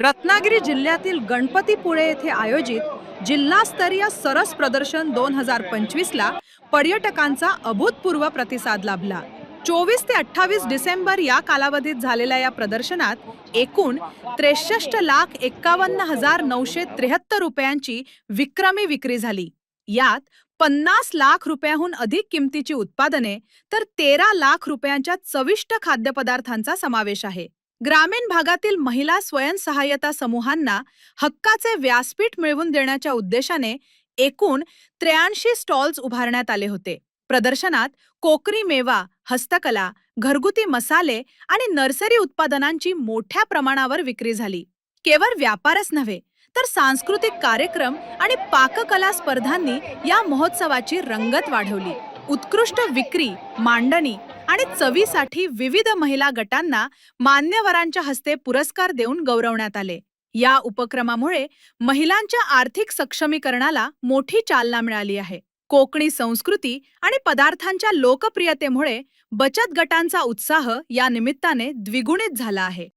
रत्नागिरी जिल्ह्यातील गणपतीपुळे येथे आयोजित जिल्हास्तरीय सरस प्रदर्शन 2025 ला पर्यटकांचा अभूतपूर्व प्रतिसाद लाभला। 24 ते 28 डिसेंबर या कालावधीत झालेल्या या प्रदर्शनात एकूण 63,51,973 रुपयांची विक्रमी विक्री झाली। यात 50 लाख रुपयांहून अधिक किमतीची उत्पादने तर 13 लाख रुपयांच्या चविष्ट खाद्यपदार्थांचा समावेश आहे। ग्रामीण भागातील महिला स्वयंसहाय्यता समूहांना हक्काचे व्यासपीठ मिळवून देण्याच्या उद्देशाने एकूण 83 स्टॉल्स उभारण्यात आले होते। प्रदर्शनात कोकणी मेवा, हस्तकला, घरगुती मसाले आणि नर्सरी उत्पादनांची मोठ्या प्रमाणावर विक्री झाली। केवळ व्यापारच नव्हे तर सांस्कृतिक कार्यक्रम आणि पाककला स्पर्धांनी या महोत्सवाची रंगत वाढवली। उत्कृष्ट विक्री, मांडणी आणि चवीसाठी विविध महिला गटांना मान्यवरांच्या हस्ते पुरस्कार देऊन गौरवण्यात आले। या उपक्रमामुळे महिलांच्या आर्थिक सक्षमीकरणाला मोठी चालना मिळाली आहे। कोकणी संस्कृती आणि पदार्थांच्या लोकप्रियतेमुळे बचत गटांचा उत्साह या निमित्ताने द्विगुणित झाला आहे।